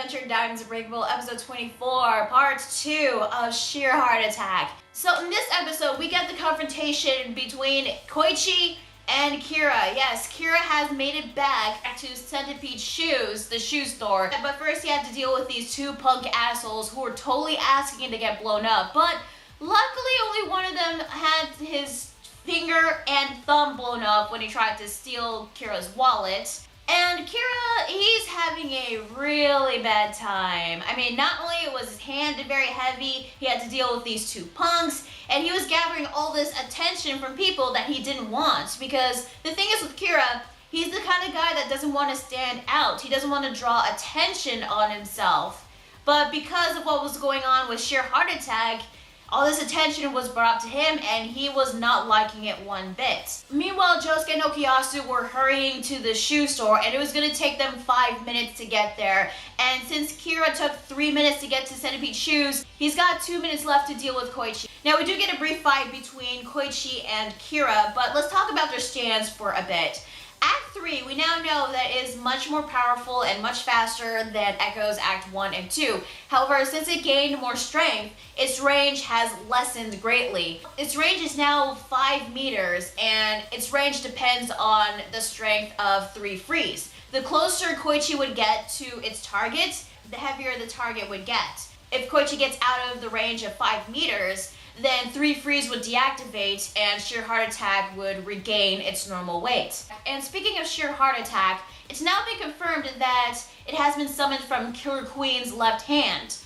Adventure Diamonds Unbreakable, episode 24, part 2 of Sheer Heart Attack. So in this episode, we get the confrontation between Koichi and Kira. Yes, Kira has made it back to Centipede Shoes, the shoe store. But first he had to deal with these two punk assholes who were totally asking to get blown up. But luckily only one of them had his finger and thumb blown up when he tried to steal Kira's wallet. And Kira, he's having a really bad time. I mean, not only was his hand very heavy, he had to deal with these two punks, and he was gathering all this attention from people that he didn't want. Because the thing is with Kira, he's the kind of guy that doesn't want to stand out. He doesn't want to draw attention on himself. But because of what was going on with Sheer Heart Attack, all this attention was brought up to him, and he was not liking it one bit. Meanwhile, Josuke and Okuyasu were hurrying to the shoe store, and it was going to take them 5 minutes to get there. And since Kira took 3 minutes to get to Centipede Shoes, he's got 2 minutes left to deal with Koichi. Now, we do get a brief fight between Koichi and Kira, but let's talk about their stands for a bit. Act 3, we now know that is much more powerful and much faster than Echo's Act 1 and 2. However, since it gained more strength, its range has lessened greatly. Its range is now 5 meters, and its range depends on the strength of 3 frees. The closer Koichi would get to its target, the heavier the target would get. If Koichi gets out of the range of 5 meters, then 3 frees would deactivate and Sheer Heart Attack would regain its normal weight. And speaking of Sheer Heart Attack, it's now been confirmed that it has been summoned from Killer Queen's left hand,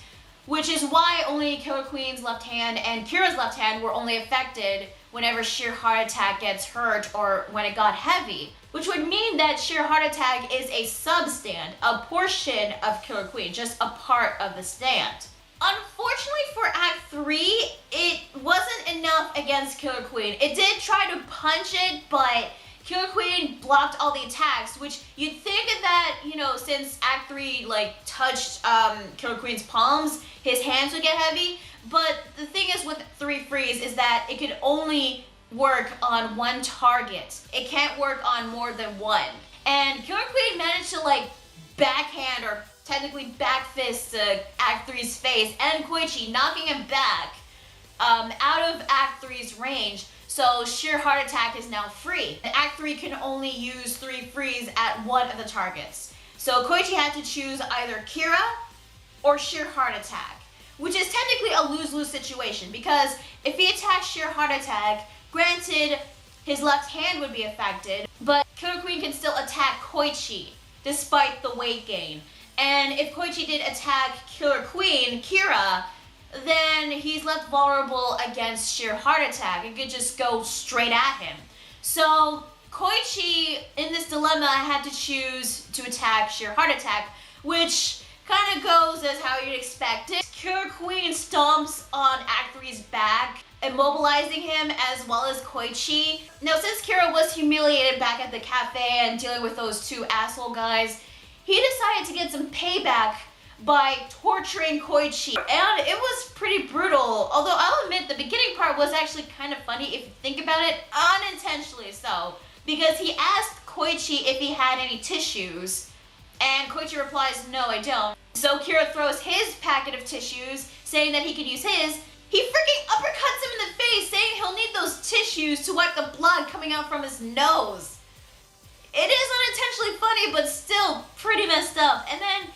which is why only Killer Queen's left hand and Kira's left hand were only affected whenever Sheer Heart Attack gets hurt or when it got heavy, which would mean that Sheer Heart Attack is a sub-stand, a portion of Killer Queen, just a part of the stand. Unfortunately for Act 3, it wasn't enough against Killer Queen. It did try to punch it, but Killer Queen blocked all the attacks, which you'd think that, since Act 3, touched Killer Queen's palms, his hands would get heavy. But the thing is with 3 frees is that it could only work on one target. It can't work on more than one. And Killer Queen managed to, backhand or technically back fist Act 3's face and Koichi, knocking him back out of Act 3's range. So Sheer Heart Attack is now free. And Act 3 can only use 3 frees at one of the targets. So Koichi had to choose either Kira or Sheer Heart Attack, which is technically a lose-lose situation, because if he attacks Sheer Heart Attack, granted his left hand would be affected, but Killer Queen can still attack Koichi despite the weight gain. And if Koichi did attack Killer Queen, Kira, then he's left vulnerable against Sheer Heart Attack. It could just go straight at him. So Koichi, in this dilemma, had to choose to attack Sheer Heart Attack, which kind of goes as how you'd expect it. Killer Queen stomps on Act 3's back, immobilizing him as well as Koichi. Now, since Kira was humiliated back at the cafe and dealing with those two asshole guys, he decided to get some payback by torturing Koichi, and it was pretty brutal. Although I'll admit the beginning part was actually kind of funny if you think about it, unintentionally so, because he asked Koichi if he had any tissues, and Koichi replies, "No, I don't." So Kira throws his packet of tissues, saying that he could use his. He freaking uppercuts him in the face, saying he'll need those tissues to wipe the blood coming out from his nose. It is unintentionally funny, but still pretty messed up. And then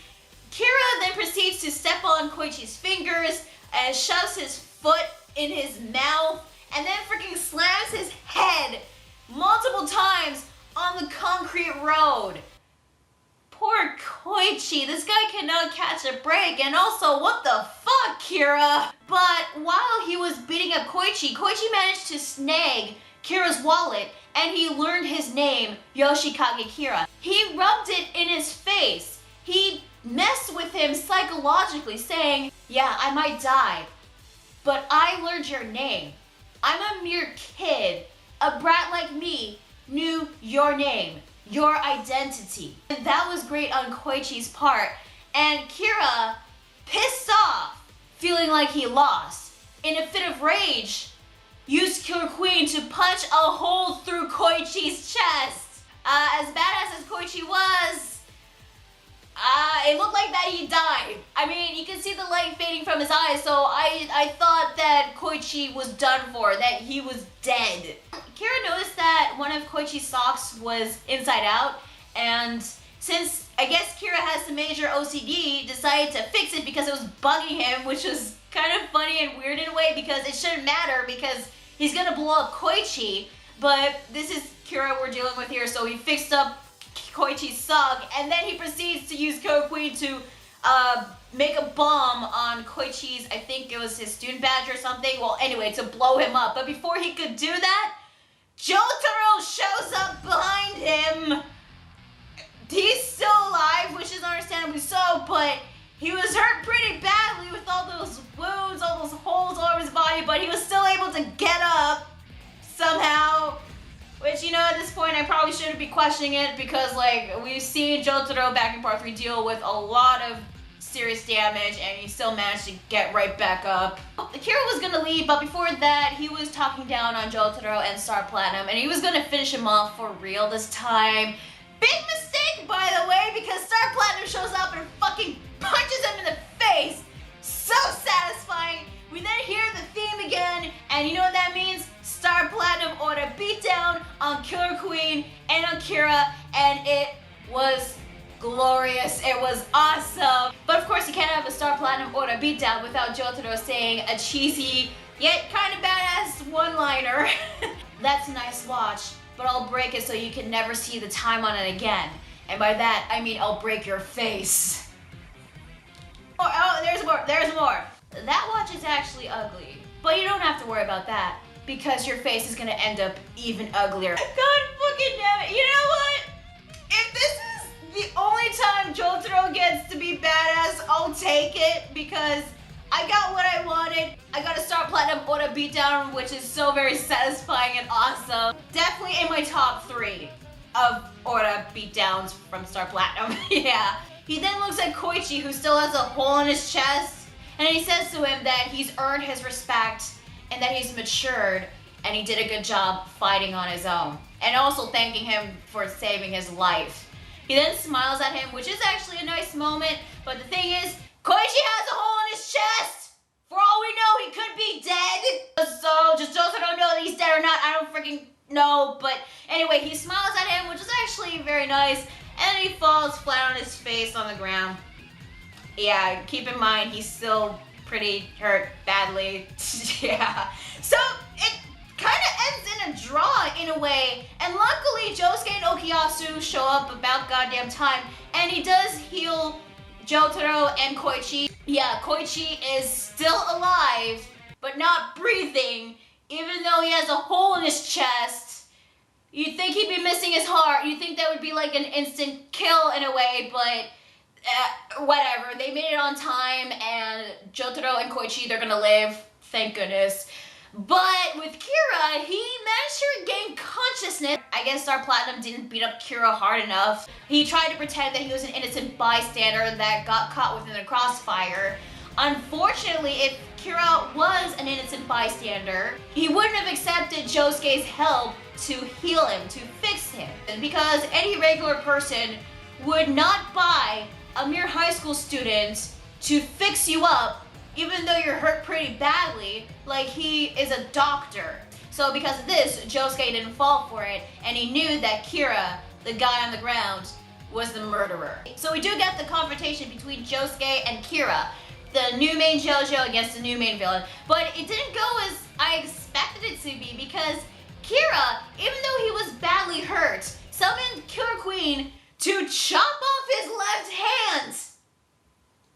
Kira then proceeds to step on Koichi's fingers and shoves his foot in his mouth and then freaking slams his head multiple times on the concrete road. Poor Koichi, this guy cannot catch a break, and also, what the fuck, Kira? But while he was beating up Koichi, Koichi managed to snag Kira's wallet, and he learned his name, Yoshikage Kira. He rubbed it in his face. He messed with him psychologically, saying, "Yeah, I might die, but I learned your name. I'm a mere kid. A brat like me knew your name, your identity." And that was great on Koichi's part, and Kira, pissed off, feeling like he lost, in a fit of rage, used Killer Queen to punch a hole through Koichi's chest. As badass as Koichi was, It looked like that he died. I mean, you can see the light fading from his eyes, so I thought that Koichi was done for, that he was dead. Kira noticed that one of Koichi's socks was inside out, and since I guess Kira has some major OCD, decided to fix it because it was bugging him, which was kind of funny and weird in a way because it shouldn't matter because he's gonna blow up Koichi, but this is Kira we're dealing with here, so he fixed up Koichi's sock, and then he proceeds to use Killer Queen to make a bomb on Koichi's, I think it was his student badge or something, well anyway, to blow him up. But before he could do that, Jotaro shows up behind him. He's still alive, which is understandably so, but he was hurt pretty badly with all those wounds, all those holes all over his body, but he was still able to get up somehow. Which, you know, at this point, I probably shouldn't be questioning it because, like, we've seen Jotaro back in part 3 deal with a lot of serious damage and he still managed to get right back up. Kira was gonna leave, but before that, he was talking down on Jotaro and Star Platinum and he was gonna finish him off for real this time. Big mistake, by the way, because Star Platinum shows up and fucking punches him in the face. So satisfying. We then hear the theme again, and you know what that means? Star Platinum ORA beatdown on Killer Queen and on Kira, and it was glorious. It was awesome. But of course, you can't have a Star Platinum ORA beatdown without Jotaro saying a cheesy yet kind of badass one-liner. That's a nice watch, but I'll break it so you can never see the time on it again. And by that, I mean I'll break your face. Oh, there's more. That watch is actually ugly, but you don't have to worry about that because your face is gonna end up even uglier. God fucking damn it. You know what? If this is the only time Jotaro gets to be badass, I'll take it because I got what I wanted. I got a Star Platinum ORA beatdown, which is so very satisfying and awesome. Definitely in my top 3 of ORA beatdowns from Star Platinum. Yeah. He then looks at Koichi, who still has a hole in his chest, and he says to him that he's earned his respect and that he's matured and he did a good job fighting on his own. And also thanking him for saving his life. He then smiles at him, which is actually a nice moment, but the thing is, Koichi has a hole in his chest! For all we know, he could be dead! So, just Jotaro don't know that he's dead or not, I don't freaking know, but anyway, he smiles at him, which is actually very nice, and he falls flat on his face on the ground. Yeah, keep in mind, he's still pretty hurt badly. Yeah. So, it kind of ends in a draw in a way. And luckily, Josuke and Okuyasu show up about goddamn time. And he does heal Jotaro and Koichi. Yeah, Koichi is still alive, but not breathing. Even though he has a hole in his chest. You'd think he'd be missing his heart. You'd think that would be like an instant kill in a way, but whatever, they made it on time, and Jotaro and Koichi, they're gonna live, thank goodness. But with Kira, he managed to regain consciousness. I guess Star Platinum didn't beat up Kira hard enough. He tried to pretend that he was an innocent bystander that got caught within the crossfire. Unfortunately, if Kira was an innocent bystander, he wouldn't have accepted Josuke's help to heal him, to fix him. Because any regular person would not buy a mere high school student to fix you up, even though you're hurt pretty badly, like he is a doctor. So because of this, Josuke didn't fall for it, and he knew that Kira, the guy on the ground, was the murderer. So we do get the confrontation between Josuke and Kira, the new main Jojo against the new main villain, but it didn't go as I expected it to be because Kira, even though he was badly hurt, summoned Killer Queen to chop off his left hand.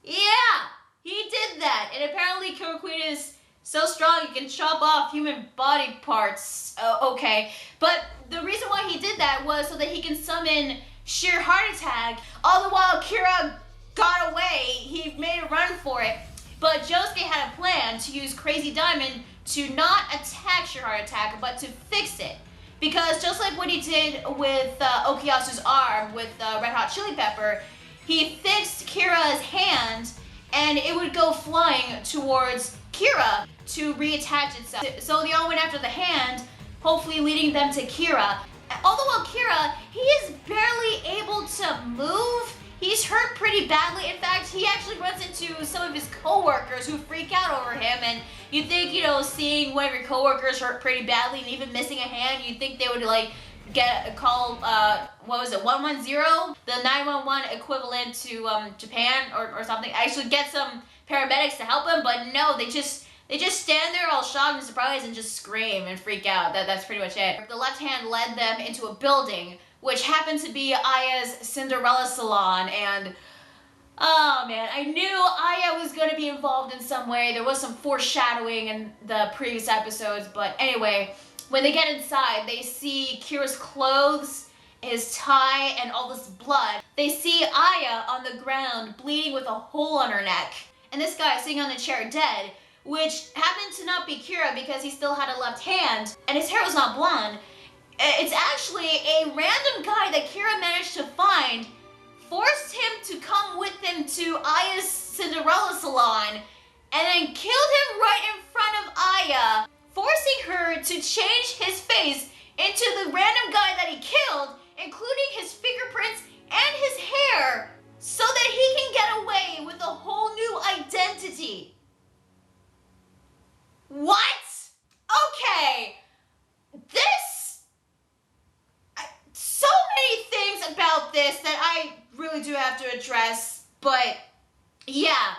Yeah, he did that. And apparently Killer Queen is so strong he can chop off human body parts. Okay, but the reason why he did that was so that he can summon sheer heart attack. All the while Kira got away, he made a run for it. But Josuke had a plan to use Crazy Diamond to not attack sheer heart attack, but to fix it. Because just like what he did with Okuyasu's arm with Red Hot Chili Pepper, he fixed Kira's hand and it would go flying towards Kira to reattach itself. So they all went after the hand, hopefully leading them to Kira. All the while Kira, he is barely able to move. He's hurt pretty badly. In fact, he actually runs into some of his coworkers who freak out over him. And you think, you know, seeing one of your coworkers hurt pretty badly and even missing a hand, you'd think they would like get a call, what was it, 110? The 911 equivalent to Japan or something. Actually get some paramedics to help him, but no, they just stand there all shocked and surprised and just scream and freak out. That's pretty much it. The left hand led them into a building, which happened to be Aya's Cinderella salon, and oh man, I knew Aya was going to be involved in some way. There was some foreshadowing in the previous episodes, but anyway, when they get inside, they see Kira's clothes, his tie, and all this blood. They see Aya on the ground, bleeding with a hole on her neck. And this guy sitting on the chair dead, which happened to not be Kira because he still had a left hand, and his hair was not blonde. It's actually a random guy that Kira managed to find, forced him to come with him to Aya's Cinderella salon, and then killed him right in front of Aya, forcing her to change his face into the random guy that he killed, including his fingerprints and his hair, so that he can get away with a whole new identity. What? Okay. So many things about this that I really do have to address, but yeah.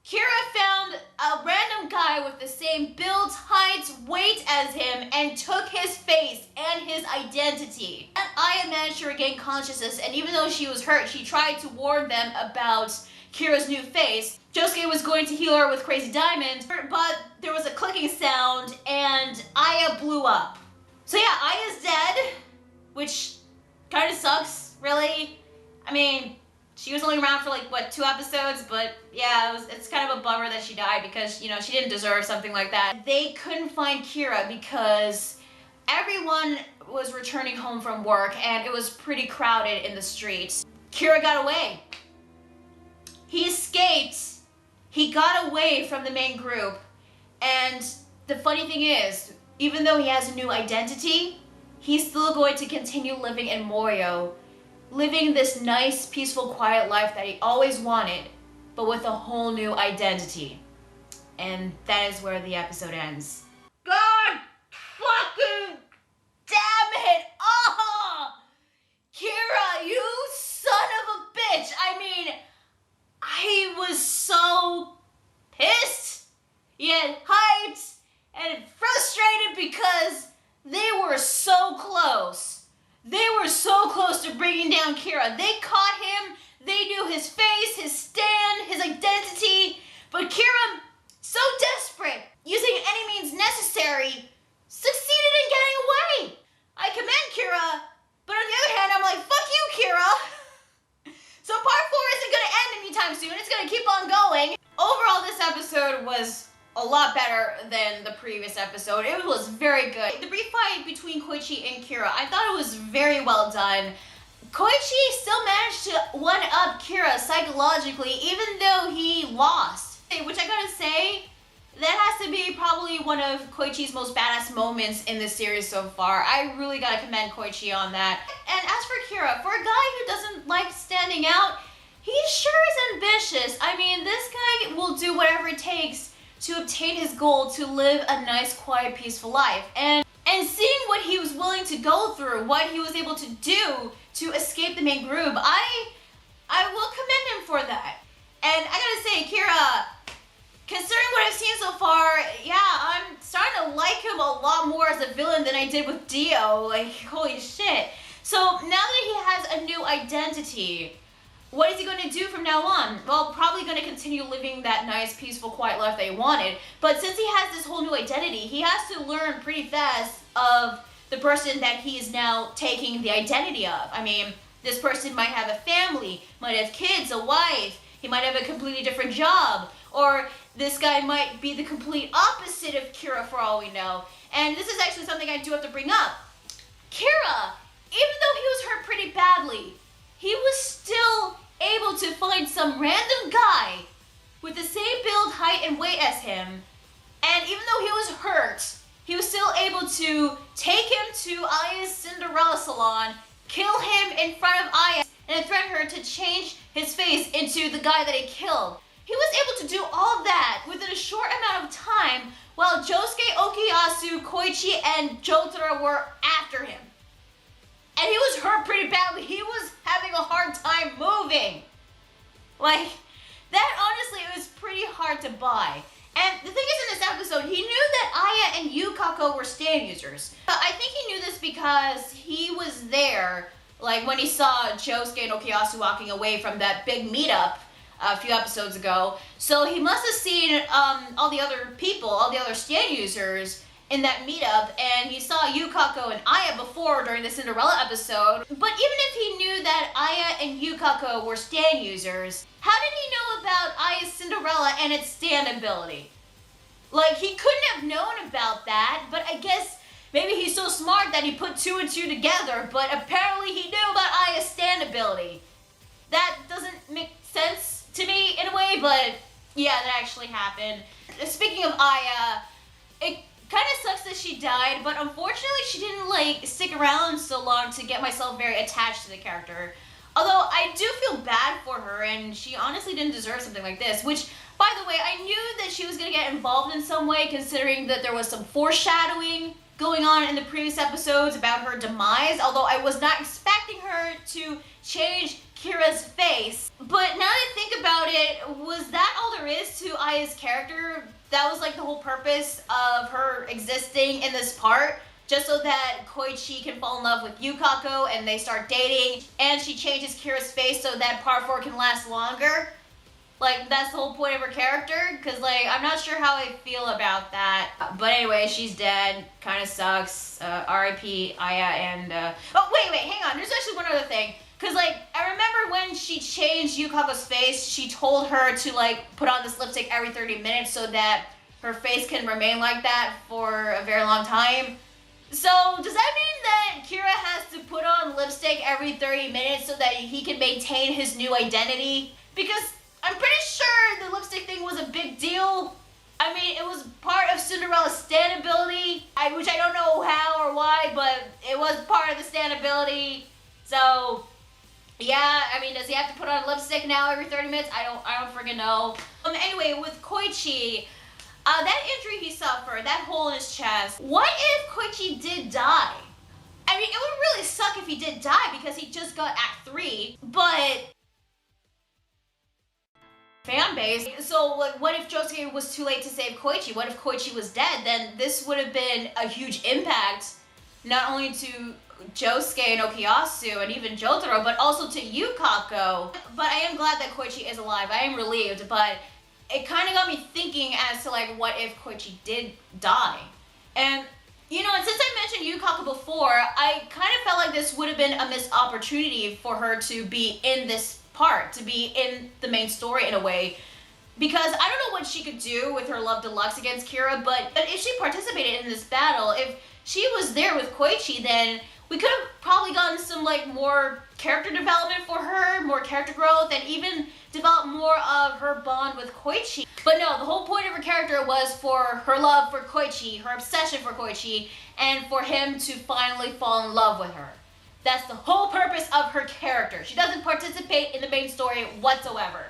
Kira found a random guy with the same build, height, weight as him and took his face and his identity. And Aya managed to regain consciousness, and even though she was hurt, she tried to warn them about Kira's new face. Josuke was going to heal her with Crazy Diamond, but there was a clicking sound and Aya blew up. So yeah, Aya's dead, which kind of sucks, really. I mean, she was only around for like, what, 2 episodes? But yeah, it's kind of a bummer that she died because, you know, she didn't deserve something like that. They couldn't find Kira because everyone was returning home from work and it was pretty crowded in the streets. Kira got away. He escaped. He got away from the main group. And the funny thing is, even though he has a new identity, he's still going to continue living in Morio, living this nice, peaceful, quiet life that he always wanted, but with a whole new identity. And that is where the episode ends. God fucking damn it! Oh! Kira, you son of a bitch! I mean, I was so pissed, yet hyped, and frustrated because they were so close. They were so close to bringing down Kira. They caught him, they knew his face, his stand, his identity, but Kira, so desperate, using any means necessary, succeeded in getting away. I commend Kira, but on the other hand, I'm like, fuck you, Kira. So part 4 isn't gonna end anytime soon, it's gonna keep on going. Overall, this episode was a lot better than the previous episode. It was very good. The brief fight between Koichi and Kira, I thought it was very well done. Koichi still managed to one-up Kira psychologically, even though he lost. Which I gotta say, that has to be probably one of Koichi's most badass moments in this series so far. I really gotta commend Koichi on that. And as for Kira, for a guy who doesn't like standing out, he sure is ambitious. I mean, this guy will do whatever it takes to obtain his goal to live a nice, quiet, peaceful life. And seeing what he was willing to go through, what he was able to do to escape the main group, I will commend him for that. And I gotta say, Kira, considering what I've seen so far, yeah, I'm starting to like him a lot more as a villain than I did with Dio. Like, holy shit. So now that he has a new identity, what is he going to do from now on? Well, probably going to continue living that nice, peaceful, quiet life that he wanted. But since he has this whole new identity, he has to learn pretty fast of the person that he is now taking the identity of. I mean, this person might have a family, might have kids, a wife, he might have a completely different job, or this guy might be the complete opposite of Kira for all we know. And this is actually something I do have to bring up. Kira, even though he was hurt pretty badly, he was still able to find some random guy with the same build, height, and weight as him. And even though he was hurt, he was still able to take him to Aya's Cinderella salon, kill him in front of Aya, and threatened her to change his face into the guy that he killed. He was able to do all of that within a short amount of time while Josuke, Okuyasu, Koichi, and Jotaro were after him. And he was hurt pretty badly. He was having a hard time moving. Like, that honestly, it was pretty hard to buy. And the thing is, in this episode, he knew that Aya and Yukako were stand users. I think he knew this because he was there, like, when he saw Josuke and Okuyasu walking away from that big meetup a few episodes ago. So he must have seen all the other people, all the other stand users in that meetup, and he saw Yukako and Aya before during the Cinderella episode. But even if he knew that Aya and Yukako were stand users, how did he know about Aya's Cinderella and its stand ability? Like, he couldn't have known about that, but I guess maybe he's so smart that he put two and two together, but apparently he knew about Aya's stand ability. That doesn't make sense to me in a way, but yeah, that actually happened. Speaking of Aya, it kind of sucks that she died, but unfortunately she didn't like stick around so long to get myself very attached to the character. Although I do feel bad for her, and she honestly didn't deserve something like this, which, by the way, I knew that she was going to get involved in some way, considering that there was some foreshadowing going on in the previous episodes about her demise, although I was not expecting her to change Kira's face. But now that I think about it, was that all there is to Aya's character? That was like the whole purpose of her existing in this part, just so that Koichi can fall in love with Yukako and they start dating, and she changes Kira's face so that part 4 can last longer. Like, that's the whole point of her character, because, like, I'm not sure how I feel about that. But anyway, she's dead. Kind of sucks. R.I.P. Aya and, Oh, wait, hang on. There's actually one other thing. Because, like, I remember when she changed Yukako's face, she told her to, like, put on this lipstick every 30 minutes so that her face can remain like that for a very long time. So, does that mean that Kira has to put on lipstick every 30 minutes so that he can maintain his new identity? Because I'm pretty sure the lipstick thing was a big deal. I mean, it was part of Cinderella's stand ability, which I don't know how or why, but it was part of the stand ability. So, yeah, I mean, does he have to put on lipstick now every 30 minutes? I don't freaking know. Anyway, with Koichi, that injury he suffered, that hole in his chest, what if Koichi did die? I mean, it would really suck if he did die because he just got Act 3, but fan base. So, like, what if Josuke was too late to save Koichi? What if Koichi was dead? Then this would have been a huge impact, not only to Josuke and Okuyasu and even Jotaro, but also to Yukako. But I am glad that Koichi is alive. I am relieved, but it kind of got me thinking as to, like, what if Koichi did die? And, you know, and since I mentioned Yukako before, I kind of felt like this would have been a missed opportunity for her to be in this part, to be in the main story in a way, because I don't know what she could do with her Love Deluxe against Kira, but if she participated in this battle, if she was there with Koichi, then we could have probably gotten some, like, more character development for her, more character growth, and even develop more of her bond with Koichi. But no, the whole point of her character was for her love for Koichi, her obsession for Koichi, and for him to finally fall in love with her. That's the whole purpose of her character. She doesn't participate in the main story whatsoever.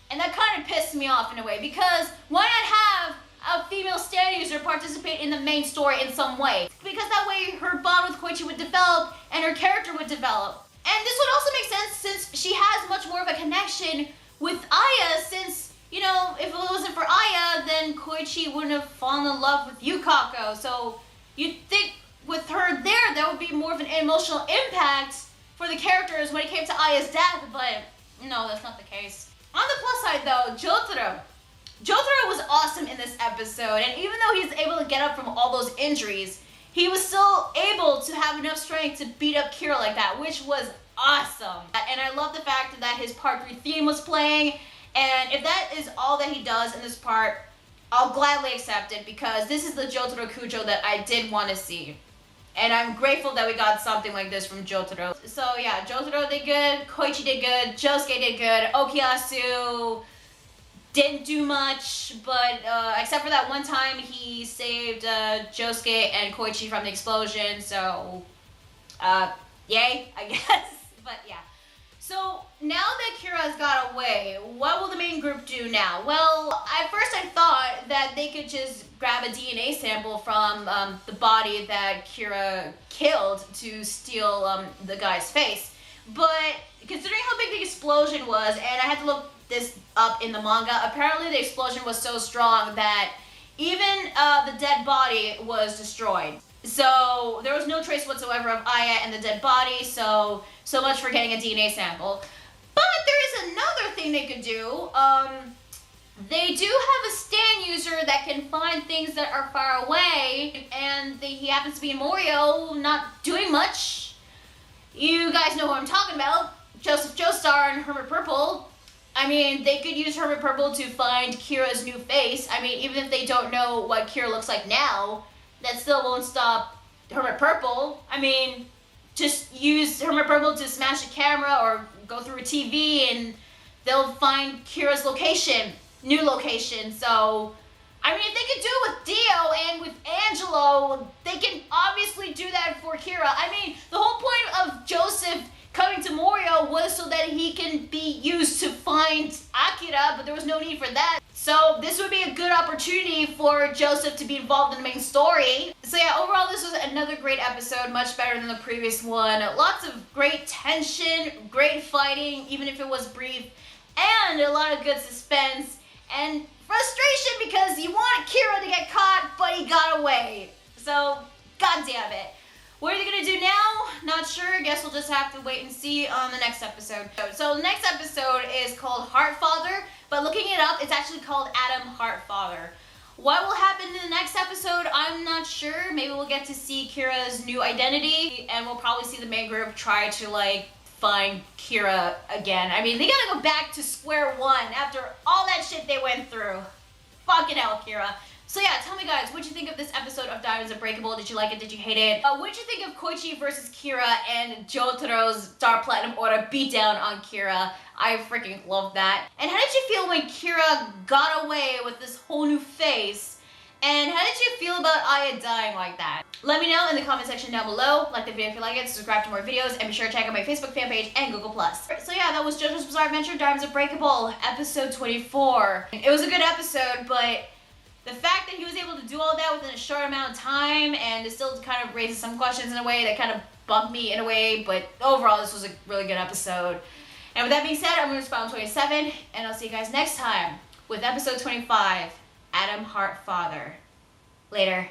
And that kind of pissed me off in a way, because why not have a female stand user participate in the main story in some way? Because that way her bond with Koichi would develop and her character would develop. And this would also make sense since she has much more of a connection with Aya, since, you know, if it wasn't for Aya, then Koichi wouldn't have fallen in love with Yukako. So you'd think with her there would be more of an emotional impact for the characters when it came to Aya's death, but no, that's not the case. On the plus side though, Jotaro. Jotaro was awesome in this episode, and even though he's able to get up from all those injuries, he was still able to have enough strength to beat up Kira like that, which was awesome. And I love the fact that his part 3 theme was playing, and if that is all that he does in this part, I'll gladly accept it, because this is the Jotaro Kujo that I did want to see. And I'm grateful that we got something like this from Jotaro. So yeah, Jotaro did good, Koichi did good, Josuke did good, Okuyasu didn't do much, but except for that one time he saved Josuke and Koichi from the explosion, so yay, I guess. But yeah. So now that Kira's got away, what will the main group do now? Well, at first I thought that they could just grab a DNA sample from the body that Kira killed to steal the guy's face. But considering how big the explosion was, and I had to look this up in the manga, apparently the explosion was so strong that even the dead body was destroyed. So there was no trace whatsoever of Aya and the dead body, so much for getting a DNA sample. But there is another thing they could do. They do have a stand user that can find things that are far away, and he happens to be in Morio, not doing much. You guys know who I'm talking about. Joseph Joestar and Hermit Purple. I mean, they could use Hermit Purple to find Kira's new face. I mean, even if they don't know what Kira looks like now, that still won't stop Hermit Purple. I mean, just use Hermit Purple to smash a camera or go through a TV and they'll find Kira's location, new location. So, I mean, if they could do it with Dio and with Angelo, they can obviously do that for Kira. I mean, the whole point of Joseph coming to Morio was so that he can be used to find Akira, but there was no need for that. So this would be a good opportunity for Joseph to be involved in the main story. So yeah, overall this was another great episode, much better than the previous one. Lots of great tension, great fighting, even if it was brief, and a lot of good suspense, and frustration because you want Kira to get caught, but he got away. So, god damn it. What are they gonna do now? Not sure. Guess we'll just have to wait and see on the next episode. So the next episode is called Heartfather, but looking it up, it's actually called Adam Heartfather. What will happen in the next episode? I'm not sure. Maybe we'll get to see Kira's new identity, and we'll probably see the main group try to like find Kira again. I mean, they gotta go back to square one after all that shit they went through. Fucking hell, Kira. So yeah, tell me guys, what'd you think of this episode of Diamonds Unbreakable? Did you like it? Did you hate it? What'd you think of Koichi versus Kira and Jotaro's Star Platinum ORA beatdown on Kira? I freaking love that. And how did you feel when Kira got away with this whole new face? And how did you feel about Aya dying like that? Let me know in the comment section down below. Like the video if you like it, subscribe to more videos, and be sure to check out my Facebook fan page and Google+. So yeah, that was JoJo's Bizarre Adventure Diamonds Unbreakable, episode 24. It was a good episode, but the fact that he was able to do all that within a short amount of time and it still kind of raises some questions in a way that kind of bugged me in a way, but overall this was a really good episode. And with that being said, I'm going to respond 27, and I'll see you guys next time with episode 25, Adam Heartfather. Later.